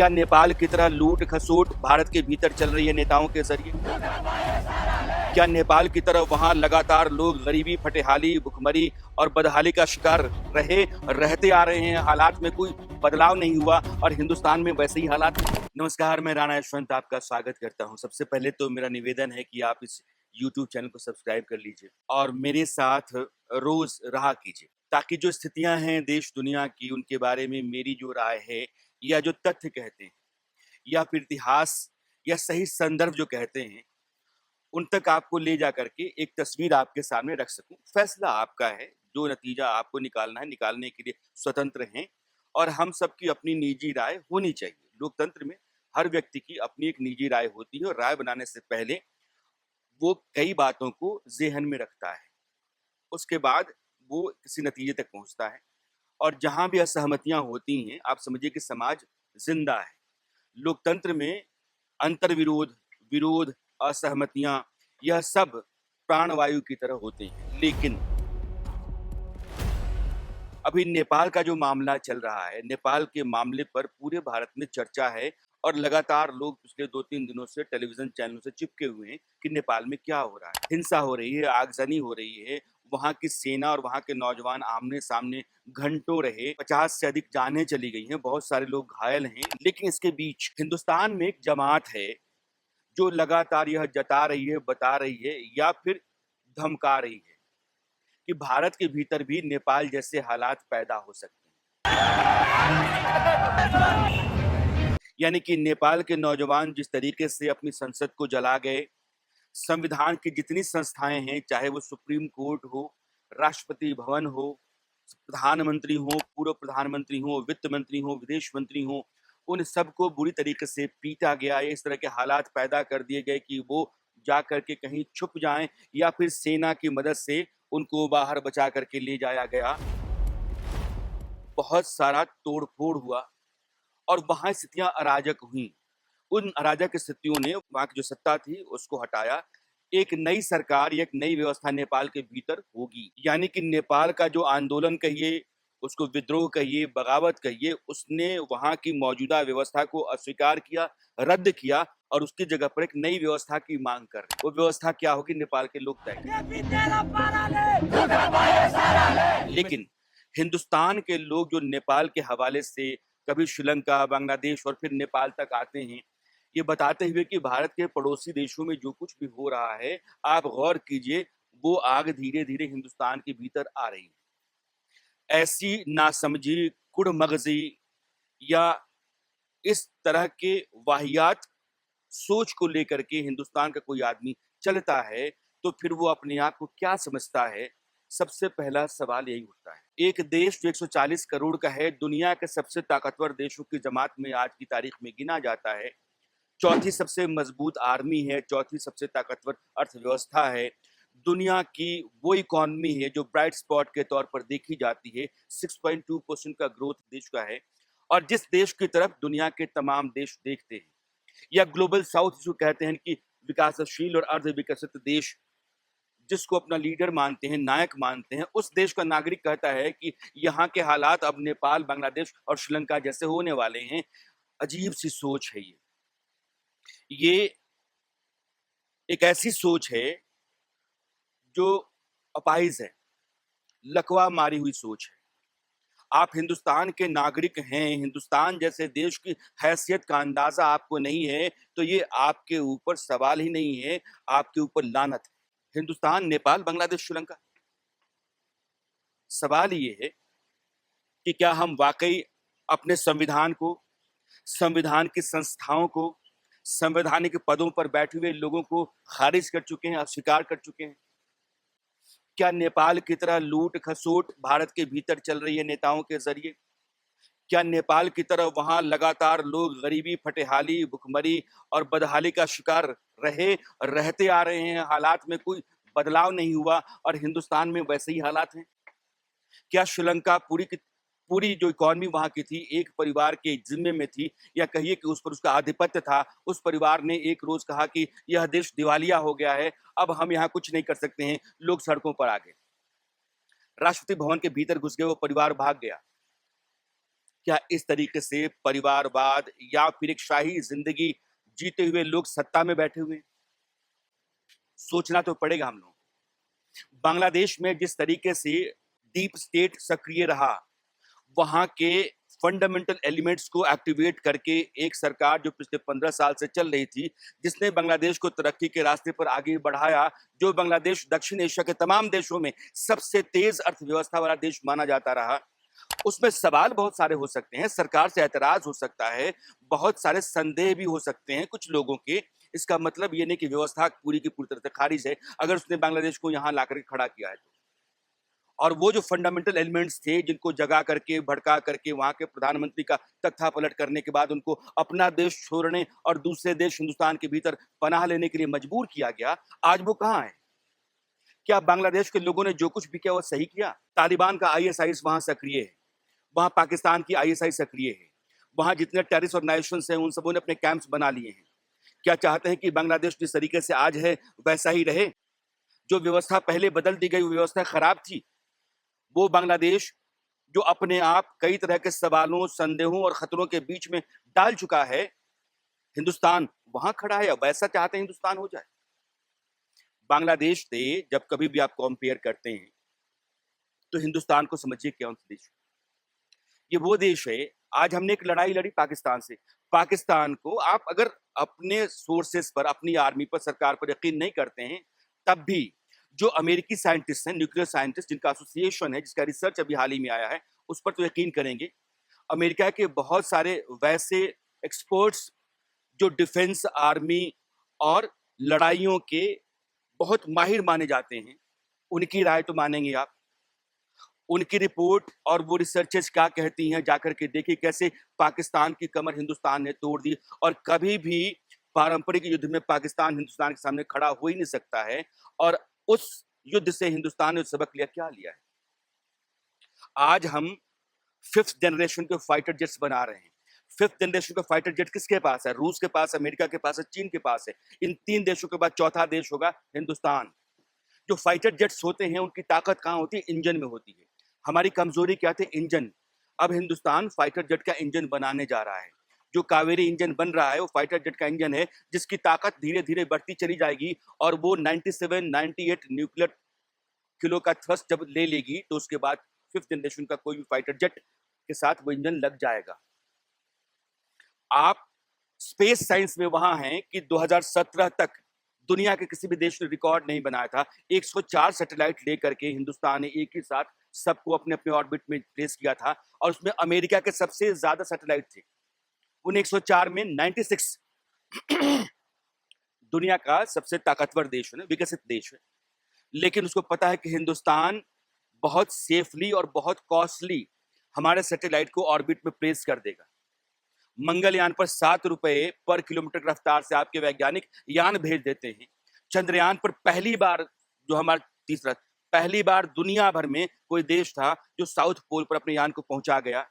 क्या नेपाल की तरह लूट खसोट भारत के भीतर चल रही है नेताओं के जरिए? क्या नेपाल की तरह वहां लगातार लोग गरीबी, फटेहाली, भुखमरी और बदहाली का शिकार रहते आ रहे हैं? हालात में कोई बदलाव नहीं हुआ और हिंदुस्तान में वैसे ही हालात हैं। नमस्कार, मैं राणा यशवंत आपका स्वागत करता हूं। सबसे पहले तो मेरा निवेदन है कि आप इस YouTube चैनल को सब्सक्राइब कर लीजिए और मेरे साथ रोज रहा कीजिए, ताकि जो स्थितियां हैं देश दुनिया की, उनके बारे में मेरी जो राय है या जो तथ्य कहते हैं या फिर इतिहास या सही संदर्भ जो कहते हैं, उन तक आपको ले जा करके एक तस्वीर आपके सामने रख सकूं। फैसला आपका है, जो नतीजा आपको निकालना है निकालने के लिए स्वतंत्र हैं और हम सबकी अपनी निजी राय होनी चाहिए। लोकतंत्र में हर व्यक्ति की अपनी एक निजी राय होती है और राय बनाने से पहले वो कई बातों को ज़हन में रखता है, उसके बाद वो किसी नतीजे तक पहुंचता है। और जहां भी असहमतियां होती हैं, आप समझिए कि समाज जिंदा है। लोकतंत्र में अंतर्विरोध, विरोध, असहमतियां, यह सब प्राणवायु की तरह होते हैं। लेकिन अभी नेपाल का जो मामला चल रहा है, नेपाल के मामले पर पूरे भारत में चर्चा है और लगातार लोग पिछले 2-3 दिनों से टेलीविजन चैनलों से चिपके हुए हैं कि नेपाल में क्या हो रहा है। हिंसा हो रही है, आगजनी हो रही है, वहां की सेना और वहां के नौजवान आमने सामने घंटों रहे, 50 से अधिक जानें चली गई हैं, बहुत सारे लोग घायल हैं। लेकिन इसके बीच हिंदुस्तान में एक जमात है जो लगातार यह जता रही है, बता रही है या फिर धमका रही है कि भारत के भीतर भी नेपाल जैसे हालात पैदा हो सकते हैं। यानी कि नेपाल के नौजवान जिस तरीके से अपनी संसद को जला गए, संविधान की जितनी संस्थाएं हैं, चाहे वो सुप्रीम कोर्ट हो, राष्ट्रपति भवन हो, प्रधानमंत्री हो, पूर्व प्रधानमंत्री हो, वित्त मंत्री हो, विदेश मंत्री हो, उन सबको बुरी तरीके से पीटा गया। इस तरह के हालात पैदा कर दिए गए कि वो जा करके कहीं छुप जाएं या फिर सेना की मदद से उनको बाहर बचा करके ले जाया गया। बहुत सारा तोड़-फोड़ हुआ और वहां स्थितियां अराजक हुई। उन अराजक स्थितियों ने वहां की जो सत्ता थी उसको हटाया। एक नई सरकार या एक नई व्यवस्था नेपाल के भीतर होगी। यानी कि नेपाल का जो आंदोलन कहिए, उसको विद्रोह कहिए, बगावत कहिए, उसने वहां की मौजूदा व्यवस्था को अस्वीकार किया, रद्द किया और उसकी जगह पर एक नई व्यवस्था की मांग कर रहे। वो व्यवस्था क्या होगी, नेपाल के लोग तय करेंगे। लेकिन हिंदुस्तान के लोग जो नेपाल के हवाले से कभी श्रीलंका, बांग्लादेश और फिर नेपाल तक आते हैं, ये बताते हुए कि भारत के पड़ोसी देशों में जो कुछ भी हो रहा है, आप गौर कीजिए, वो आग धीरे-धीरे हिंदुस्तान के भीतर आ रही है। ऐसी नासमझी, कुड़मगजी या इस तरह के वाहियात सोच को लेकर के हिंदुस्तान का कोई आदमी चलता है, तो फिर वो अपने आप को क्या समझता है? सबसे पहला सवाल यही उठता है। एक देश जो 140 करोड़ का है, दुनिया के सबसे ताकतवर देशों की जमात में आज की तारीख में गिना जाता है। चौथी सबसे मजबूत आर्मी है, चौथी सबसे ताकतवर अर्थव्यवस्था है। दुनिया की वो इकोनॉमी है जो ब्राइट स्पॉट के तौर पर देखी जाती है। 6.2% का ग्रोथ देश का है और जिस देश की तरफ दुनिया के तमाम देश देखते हैं, या ग्लोबल साउथ जिसको कहते हैं कि विकासशील और अर्ध विकसित देश, जिसको अपना लीडर मानते हैं, नायक मानते हैं, उस देश का नागरिक कहता है कि यहाँ के हालात अब नेपाल, बांग्लादेश और श्रीलंका जैसे होने वाले हैं। अजीब सी सोच है ये एक ऐसी सोच है जो अपाहिज है, लकवा मारी हुई सोच है। आप हिंदुस्तान के नागरिक हैं, हिंदुस्तान जैसे देश की हैसियत का अंदाजा आपको नहीं है, तो ये आपके ऊपर सवाल ही नहीं है, आपके ऊपर लानत है। हिंदुस्तान, नेपाल, बांग्लादेश, श्रीलंका। सवाल ये है कि क्या हम वाकई अपने संविधान को, संविधान की संस्थाओं को, संवैधानिक पदों पर बैठे हुए लोगों को खारिज कर चुके हैं, अस्वीकार कर चुके हैं? क्या नेपाल की तरह लूट खसोट भारत के भीतर चल रही है नेताओं के जरिए? क्या नेपाल की तरह वहां लगातार लोग गरीबी, फटेहाली, भुखमरी और बदहाली का शिकार रहते आ रहे हैं? हालात में कोई बदलाव नहीं हुआ और हिंदुस्तान में वैसे ही हालात हैं? क्या श्रीलंका पूरी की पूरी जो इकोनॉमी वहां की थी, एक परिवार के जिम्मे में थी, या कहिए कि उस पर उसका आधिपत्य था? उस परिवार ने एक रोज कहा कि यह देश दिवालिया हो गया है, अब हम यहाँ कुछ नहीं कर सकते हैं, लोग सड़कों पर आ गए। राष्ट्रपति भवन के भीतर घुस गए, वो परिवार भाग गया। क्या इस तरीके से परिवारवाद या फिर एक शाही जिंदगी जीते हुए लोग सत्ता में बैठे हुए हैं? सोचना तो पड़ेगा हम लोग। बांग्लादेश में जिस तरीके से डीप स्टेट सक्रिय रहा, वहां के फंडामेंटल एलिमेंट्स को एक्टिवेट करके एक सरकार जो पिछले 15 साल से चल रही थी, जिसने बांग्लादेश को तरक्की के रास्ते पर आगे बढ़ाया, जो बांग्लादेश दक्षिण एशिया के तमाम देशों में सबसे तेज अर्थव्यवस्था वाला देश माना जाता रहा। उसमें सवाल बहुत सारे हो सकते हैं, सरकार से ऐतराज हो सकता है, बहुत सारे संदेह भी हो सकते हैं कुछ लोगों के। इसका मतलब ये नहीं कि व्यवस्था पूरी की पूरी तरह से खारिज है, अगर उसने बांग्लादेश को यहाँ ला करके खड़ा किया है तो। और वो जो फंडामेंटल एलिमेंट्स थे जिनको जगा करके भड़का करके वहां के प्रधानमंत्री का तख्ता पलट करने के बाद उनको अपना देश छोड़ने और दूसरे देश हिंदुस्तान के भीतर पनाह लेने के लिए मजबूर किया गया, आज वो कहाँ है? क्या बांग्लादेश के लोगों ने जो कुछ भी किया वो सही किया? तालिबान का आईएसआई वहां सक्रिय है, वहां पाकिस्तान की आईएसआई सक्रिय है, वहां जितने टेररिस्ट ऑर्गेनाइजेशंस हैं उन सबों ने अपने कैंप्स बना लिए हैं। क्या चाहते हैं कि बांग्लादेश जिस तरीके से आज है वैसा ही रहे? जो व्यवस्था पहले बदल दी गई वो व्यवस्था खराब थी। वो बांग्लादेश जो अपने आप कई तरह के सवालों, संदेहों और खतरों के बीच में डाल चुका है, हिंदुस्तान वहां खड़ा है, अब ऐसा चाहते हैं हिंदुस्तान हो जाए। बांग्लादेश से जब कभी भी आप कंपेयर करते हैं तो हिंदुस्तान को समझिए कौन सा देश। ये वो देश है, आज हमने एक लड़ाई लड़ी पाकिस्तान से। पाकिस्तान को आप अगर अपने सोर्सेस पर, अपनी आर्मी पर, सरकार पर यकीन नहीं करते हैं, तब भी जो अमेरिकी साइंटिस्ट हैं, न्यूक्लियर साइंटिस्ट जिनका एसोसिएशन है, जिसका रिसर्च अभी हाल ही में आया है, उस पर तो यकीन करेंगे। अमेरिका के बहुत सारे वैसे एक्सपर्ट्स जो डिफेंस, आर्मी और लड़ाइयों के बहुत माहिर माने जाते हैं, उनकी राय तो मानेंगे आप। उनकी रिपोर्ट और वो रिसर्चेस क्या कहती हैं, जाकर के देखिए कैसे पाकिस्तान की कमर हिंदुस्तान ने तोड़ दी। और कभी भी पारंपरिक युद्ध में पाकिस्तान हिंदुस्तान के सामने खड़ा हो ही नहीं सकता है। और उस युद्ध से हिंदुस्तान ने सबक लिया, क्या लिया है? आज हम 5th जनरेशन के फाइटर जेट्स बना रहे हैं। 5th जनरेशन का फाइटर जेट किसके पास है? रूस के पास, अमेरिका के पास है, चीन के पास है। इन 3 देशों के बाद चौथा देश होगा हिंदुस्तान। जो फाइटर जेट्स होते हैं उनकी ताकत कहाँ होती है? इंजन में होती है। हमारी कमजोरी क्या थी? इंजन। अब हिंदुस्तान फाइटर जेट का इंजन बनाने जा रहा है। जो कावेरी इंजन बन रहा है वो फाइटर जेट का इंजन है, जिसकी ताकत धीरे धीरे बढ़ती चली जाएगी और वो 97 98 न्यूक्लियर किलो का थ्रस्ट जब ले लेगी तो उसके बाद 5th जनरेशन का कोई भी फाइटर जेट के साथ वो इंजन लग जाएगा। आप स्पेस साइंस में वहां हैं कि 2017 तक दुनिया के किसी भी देश ने रिकॉर्ड नहीं बनाया था। 104 सैटेलाइट लेकर के हिंदुस्तान ने एक ही साथ सबको अपने अपने ऑर्बिट में प्लेस किया था और उसमें अमेरिका के सबसे ज्यादा सैटेलाइट थे। उन 104 में 96 दुनिया का सबसे ताकतवर देश है, विकसित देश है। लेकिन उसको पता है कि हिंदुस्तान बहुत सेफली और बहुत कॉस्टली हमारे सैटेलाइट को ऑर्बिट में प्लेस कर देगा। मंगलयान पर 7 रुपए पर किलोमीटर रफ्तार से आपके वैज्ञानिक यान भेज देते हैं। चंद्रयान पर पहली बार, जो हमारा तीसरा, पहली बार दुनिया भर में कोई देश था जो साउथ पोल पर अपने यान को पहुंचा गया।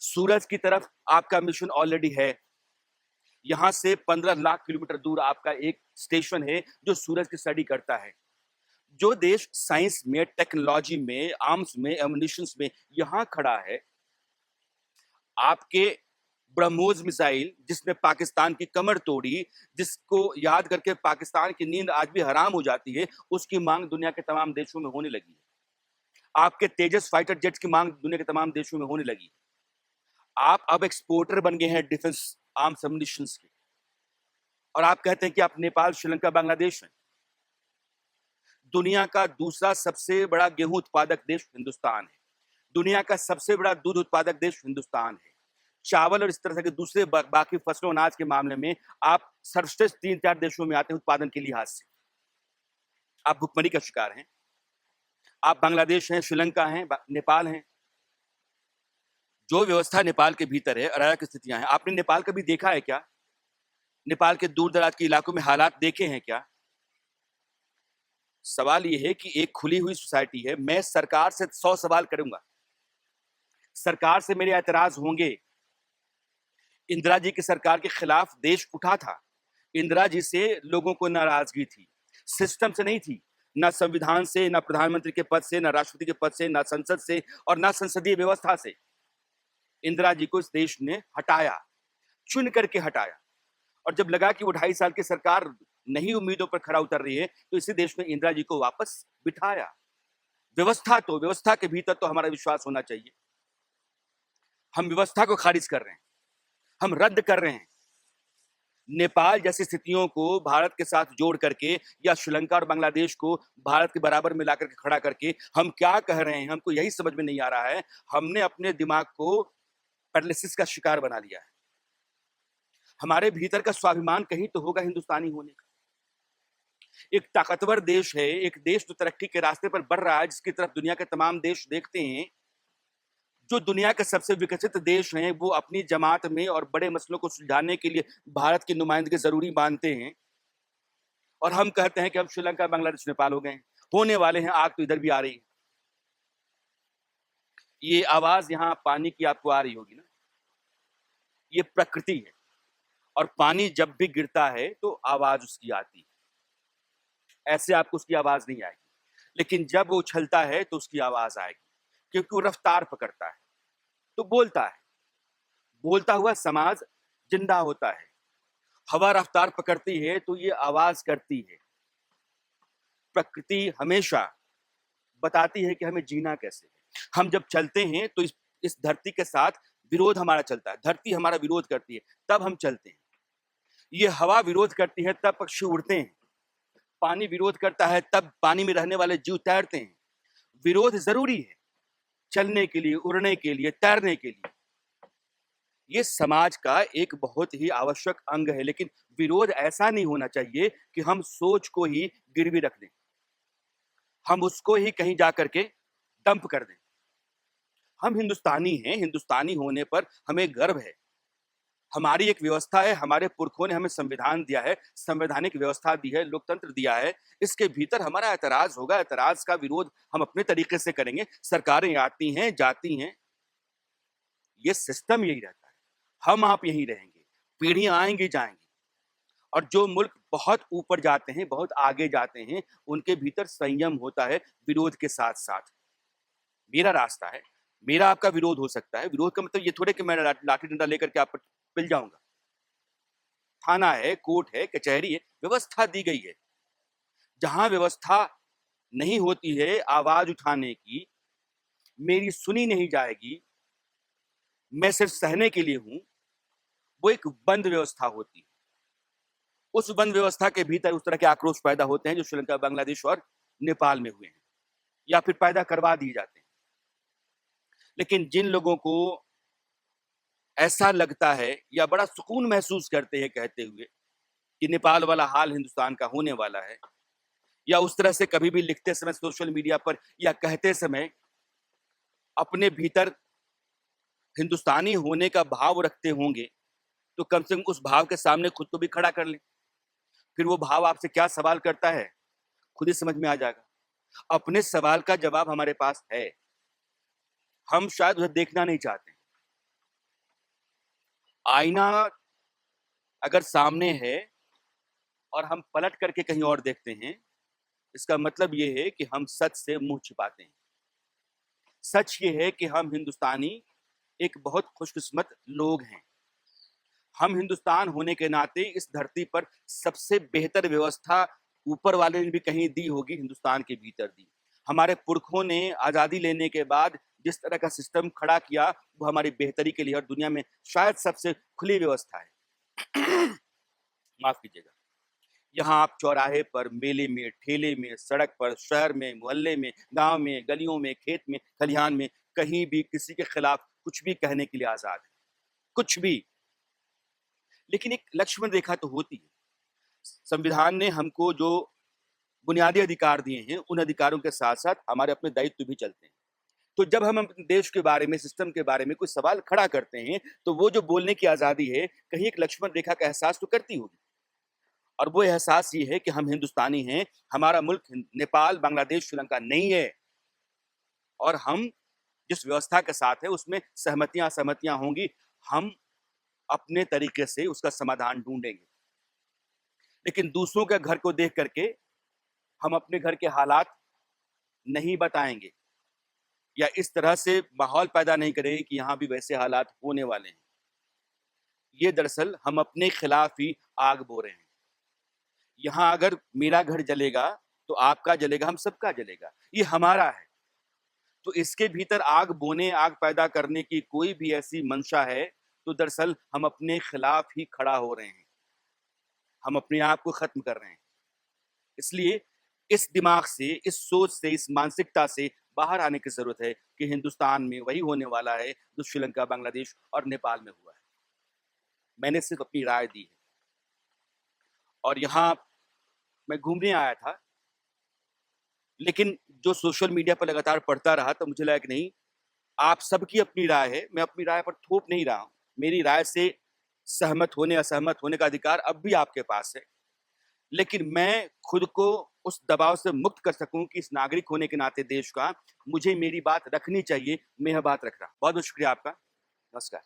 सूरज की तरफ आपका मिशन ऑलरेडी है। यहां से 15 लाख किलोमीटर दूर आपका एक स्टेशन है जो सूरज की स्टडी करता है। जो देश साइंस में, टेक्नोलॉजी में, आर्म्स में, एमुनिशंस में यहां खड़ा है, आपके ब्रह्मोस मिसाइल जिसने पाकिस्तान की कमर तोड़ी, जिसको याद करके पाकिस्तान की नींद आज भी हराम हो जाती है, उसकी मांग दुनिया के तमाम देशों में होने लगी है। आपके तेजस फाइटर जेट्स की मांग दुनिया के तमाम देशों में होने लगी। आप अब एक्सपोर्टर बन गए हैं डिफेंस आर्म्स एमुनिशंस के, और आप कहते हैं कि आप नेपाल, श्रीलंका, बांग्लादेश हैं। दुनिया का दूसरा सबसे बड़ा गेहूं उत्पादक देश हिंदुस्तान है। दुनिया का सबसे बड़ा दूध उत्पादक देश हिंदुस्तान है। चावल और इस तरह के दूसरे बाकी फसलों, अनाज के मामले में आप सर्वश्रेष्ठ 3-4 देशों में आते हैं उत्पादन के लिहाज से। आप भुखमरी का शिकार हैं। आप बांग्लादेश हैं, श्रीलंका हैं, नेपाल हैं। जो व्यवस्था नेपाल के भीतर है, अराजक स्थितियां हैं। आपने नेपाल कभी देखा है क्या? नेपाल के दूर दराज के इलाकों में हालात देखे हैं क्या? सवाल यह है कि एक खुली हुई सोसाइटी है, मैं सरकार से 100 सवाल करूंगा, सरकार से मेरे ऐतराज होंगे। इंदिरा जी की सरकार के खिलाफ देश उठा था। इंदिरा जी से लोगों को नाराजगी थी, सिस्टम से नहीं थी, ना संविधान से, ना प्रधानमंत्री के पद से, ना राष्ट्रपति के पद से, ना संसद से और ना संसदीय व्यवस्था से। इंदिरा जी को इस देश ने हटाया, चुन करके हटाया। और जब लगा कि वो 2.5 साल की सरकार नहीं उम्मीदों पर खरा उतर रही है, तो इसी देश में इंदिरा जी को वापस बिठाया। व्यवस्था के भीतर तो हमारा विश्वास होना चाहिए। हम व्यवस्था को खारिज कर रहे हैं, हम रद्द कर रहे हैं। नेपाल जैसी स्थितियों को भारत के साथ जोड़ करके या श्रीलंका और बांग्लादेश को भारत के बराबर में लाकर के खड़ा करके हम क्या कह रहे हैं, हमको यही समझ में नहीं आ रहा है। हमने अपने दिमाग को पैरालिसिस का शिकार बना लिया है। हमारे भीतर का स्वाभिमान कहीं तो होगा हिंदुस्तानी होने का। एक ताकतवर देश है, एक देश जो तरक्की के रास्ते पर बढ़ रहा है, जिसकी तरफ दुनिया के तमाम देश देखते हैं। जो दुनिया के सबसे विकसित देश हैं, वो अपनी जमात में और बड़े मसलों को सुलझाने के लिए भारत की नुमाइंदगी जरूरी मानते हैं। और हम कहते हैं कि हम श्रीलंका, बांग्लादेश, नेपाल हो गए हैं, होने वाले हैं। आग तो इधर भी आ रही है। ये आवाज यहाँ पानी की आपको आ रही होगी ना, ये प्रकृति है। और पानी जब भी गिरता है तो आवाज उसकी आती है। ऐसे आपको उसकी आवाज नहीं आएगी, लेकिन जब वो उछलता है तो उसकी आवाज आएगी, क्योंकि वो रफ्तार पकड़ता है तो बोलता है। बोलता हुआ समाज जिंदा होता है। हवा रफ्तार पकड़ती है तो ये आवाज करती है। प्रकृति हमेशा बताती है कि हमें जीना कैसे है। हम जब चलते हैं तो इस धरती के साथ विरोध हमारा चलता है। धरती हमारा विरोध करती है, तब हम चलते हैं। ये हवा विरोध करती है, तब पक्षी उड़ते हैं। पानी विरोध करता है, तब पानी में रहने वाले जीव तैरते हैं। विरोध जरूरी है चलने के लिए, उड़ने के लिए, तैरने के लिए। ये समाज का एक बहुत ही आवश्यक अंग है। लेकिन विरोध ऐसा नहीं होना चाहिए कि हम सोच को ही गिरवी रख दें, हम उसको ही कहीं जा करके डंप कर दें। हम हिंदुस्तानी हैं, हिंदुस्तानी होने पर हमें गर्व है। हमारी एक व्यवस्था है, हमारे पुरखों ने हमें संविधान दिया है, संवैधानिक व्यवस्था दी है, लोकतंत्र दिया है। इसके भीतर हमारा ऐतराज होगा, ऐतराज का विरोध हम अपने तरीके से करेंगे। सरकारें आती हैं, जाती हैं, ये सिस्टम यही रहता है। हम आप यही रहेंगे, पीढ़ियां आएंगी, जाएंगी। और जो मुल्क बहुत ऊपर जाते हैं, बहुत आगे जाते हैं, उनके भीतर संयम होता है विरोध के साथ साथ। मेरा रास्ता है, मेरा आपका विरोध हो सकता है। विरोध का मतलब ये थोड़े कि मैं लाठी डंडा लेकर के आप पर पिल जाऊंगा। थाना है, कोर्ट है, कचहरी है, व्यवस्था दी गई है। जहां व्यवस्था नहीं होती है आवाज उठाने की, मेरी सुनी नहीं जाएगी, मैं सिर्फ सहने के लिए हूं, वो एक बंद व्यवस्था होती है। उस बंद व्यवस्था के भीतर उस तरह के आक्रोश पैदा होते हैं जो श्रीलंका, बांग्लादेश और नेपाल में हुए हैं, या फिर पैदा करवा दिए जाते हैं। लेकिन जिन लोगों को ऐसा लगता है या बड़ा सुकून महसूस करते हैं कहते हुए कि नेपाल वाला हाल हिंदुस्तान का होने वाला है, या उस तरह से कभी भी लिखते समय सोशल मीडिया पर या कहते समय अपने भीतर हिंदुस्तानी होने का भाव रखते होंगे, तो कम से कम उस भाव के सामने खुद को भी खड़ा कर लें। फिर वो भाव आपसे क्या सवाल करता है खुद ही समझ में आ जाएगा। अपने सवाल का जवाब हमारे पास है, हम शायद उसे देखना नहीं चाहते। आईना अगर सामने है और हम पलट करके कहीं और देखते हैं, इसका मतलब ये है कि हम सच से मुंह छिपाते हैं। सच ये है कि हम हिंदुस्तानी एक बहुत खुशकिस्मत लोग हैं। हम हिंदुस्तान होने के नाते इस धरती पर सबसे बेहतर व्यवस्था ऊपर वाले ने भी कहीं दी होगी, हिंदुस्तान के भीतर दी। हमारे पुरखों ने आजादी लेने के बाद जिस तरह का सिस्टम खड़ा किया, वो हमारी बेहतरी के लिए, और दुनिया में शायद सबसे खुली व्यवस्था है। माफ कीजिएगा। यहाँ आप चौराहे पर, मेले में, ठेले में, सड़क पर, शहर में, मोहल्ले में, गांव में, गलियों में, खेत में, खलिहान में, कहीं भी किसी के खिलाफ कुछ भी कहने के लिए आजाद है, कुछ भी। लेकिन एक लक्ष्मण रेखा तो होती है। संविधान ने हमको जो बुनियादी अधिकार दिए हैं, उन अधिकारों के साथ साथ हमारे अपने दायित्व भी चलते हैं। तो जब हम अपने देश के बारे में, सिस्टम के बारे में कोई सवाल खड़ा करते हैं, तो वो जो बोलने की आजादी है, कहीं एक लक्ष्मण रेखा का एहसास तो करती होगी। और वो एहसास ये है कि हम हिंदुस्तानी हैं, हमारा मुल्क नेपाल, बांग्लादेश, श्रीलंका नहीं है। और हम जिस व्यवस्था के साथ है उसमें सहमतियां असहमतियां होंगी, हम अपने तरीके से उसका समाधान ढूंढेंगे। लेकिन दूसरों के घर को देख करके हम अपने घर के हालात नहीं बताएंगे, या इस तरह से माहौल पैदा नहीं करें कि यहाँ भी वैसे हालात होने वाले हैं। ये दरअसल हम अपने खिलाफ ही आग बो रहे हैं। यहाँ अगर मेरा घर जलेगा तो आपका जलेगा, हम सबका जलेगा, ये हमारा है। तो इसके भीतर आग बोने, आग पैदा करने की कोई भी ऐसी मंशा है तो दरअसल हम अपने खिलाफ ही खड़ा हो रहे हैं, हम अपने आप को खत्म कर रहे हैं। इसलिए इस दिमाग से, इस सोच से, इस मानसिकता से बाहर आने की जरूरत है कि हिंदुस्तान में वही होने वाला है जो श्रीलंका, बांग्लादेश और नेपाल में हुआ है। मैंने सिर्फ अपनी राय दी है और यहाँ मैं घूमने आया था, लेकिन जो सोशल मीडिया पर लगातार पढ़ता रहा तो मुझे लगा कि नहीं, आप सबकी अपनी राय है, मैं अपनी राय पर थोप नहीं रहा हूँ। मेरी राय से सहमत होने, असहमत होने का अधिकार अब भी आपके पास है, लेकिन मैं खुद को उस दबाव से मुक्त कर सकूं कि इस नागरिक होने के नाते देश का मुझे मेरी बात रखनी चाहिए, मैं यह बात रख रहा हूं। बहुत बहुत शुक्रिया आपका। नमस्कार।